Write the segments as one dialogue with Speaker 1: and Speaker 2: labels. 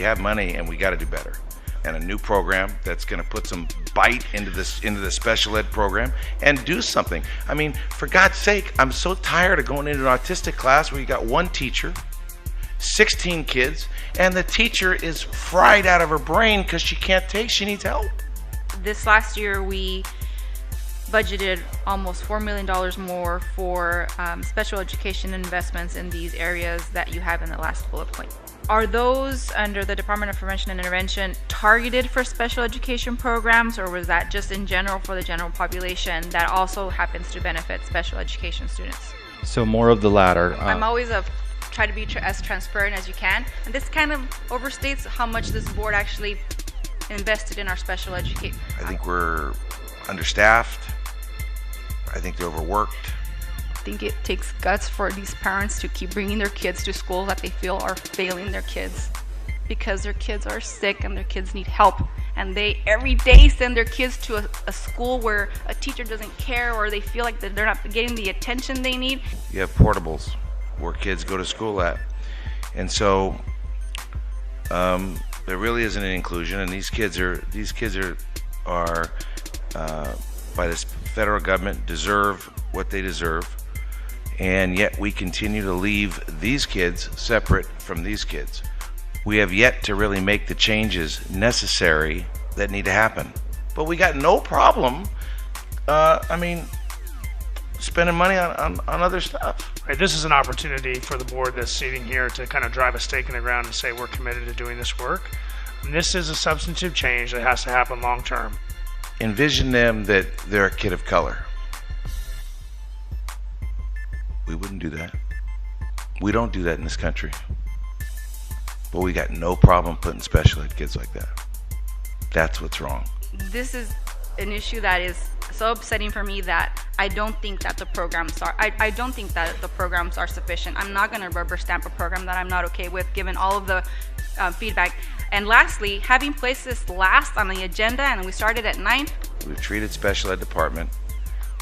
Speaker 1: We have money and we got to do better. And a new program that's going to put some bite into the special ed program and do something. I mean, for God's sake, I'm so tired of going into an autistic class where you got one teacher, 16 kids, and the teacher is fried out of her brain because she needs help.
Speaker 2: This last year, we budgeted almost $4 million more for special education investments in these areas that you have in the last bullet point. Are those under the Department of Prevention and Intervention targeted for special education programs, or was that just in general for the general population that also happens to benefit special education students?
Speaker 3: So more of the latter.
Speaker 2: I'm always try to be as transparent as you can, and this kind of overstates how much this board actually invested in our special education.
Speaker 1: I think we're understaffed. I think they're overworked.
Speaker 2: I think it takes guts for these parents to keep bringing their kids to schools that they feel are failing their kids, because their kids are sick and their kids need help, and they every day send their kids to a school where a teacher doesn't care, or they feel like that they're not getting the attention they need.
Speaker 1: You have portables where kids go to school at, and so there really isn't an inclusion, and these kids are by the federal government deserve what they deserve. And yet we continue to leave these kids separate from these kids. We have yet to really make the changes necessary that need to happen. But we got no problem, spending money on other stuff.
Speaker 4: Right, this is an opportunity for the board that's sitting here to kind of drive a stake in the ground and say we're committed to doing this work. And this is a substantive change that has to happen long term.
Speaker 1: Envision them that they're a kid of color. We wouldn't do that. We don't do that in this country. But we got no problem putting special ed kids like that. That's what's wrong.
Speaker 2: This is an issue that is so upsetting for me that I don't think that the programs are sufficient. I'm not going to rubber stamp a program that I'm not okay with, given all of the feedback. And lastly, having placed this last on the agenda, and we started at 9.
Speaker 1: We've treated special ed department.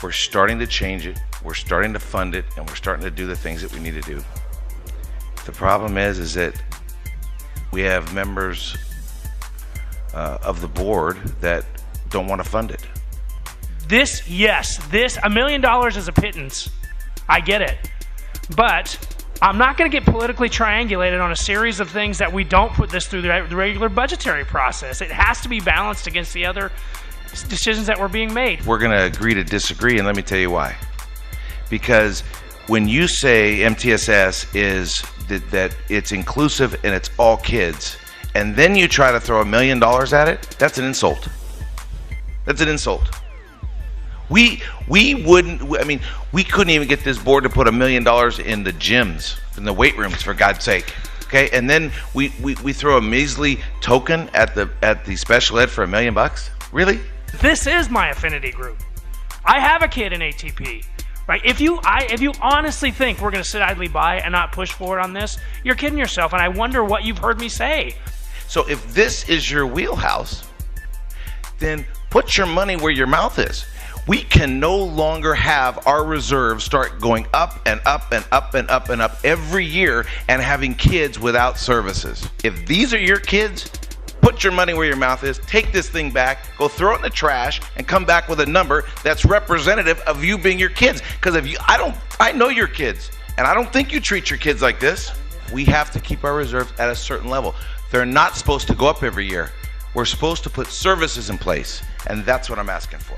Speaker 1: We're starting to change it. We're starting to fund it, and we're starting to do the things that we need to do. The problem is that we have members of the board that don't want to fund it.
Speaker 4: This $1 million is a pittance. I get it. But I'm not going to get politically triangulated on a series of things that we don't put this through the regular budgetary process. It has to be balanced against the other decisions that were being made.
Speaker 1: We're going to agree to disagree, and let me tell you why. Because when you say MTSS is that it's inclusive and it's all kids, and then you try to throw $1 million at it, that's an insult. That's an insult. We couldn't even get this board to put $1 million in the gyms, in the weight rooms, for God's sake. Okay, and then we throw a measly token at the special ed for $1 million? Really?
Speaker 4: This is my affinity group. I have a kid in ATP. Right? If you honestly think we're going to sit idly by and not push forward on this, you're kidding yourself, and I wonder what you've heard me say.
Speaker 1: So if this is your wheelhouse, then put your money where your mouth is. We can no longer have our reserves start going up and up and up and up and up every year and having kids without services. If these are your kids, put your money where your mouth is, take this thing back, go throw it in the trash, and come back with a number that's representative of you being your kids. Because I know your kids, and I don't think you treat your kids like this. We have to keep our reserves at a certain level. They're not supposed to go up every year. We're supposed to put services in place, and that's what I'm asking for.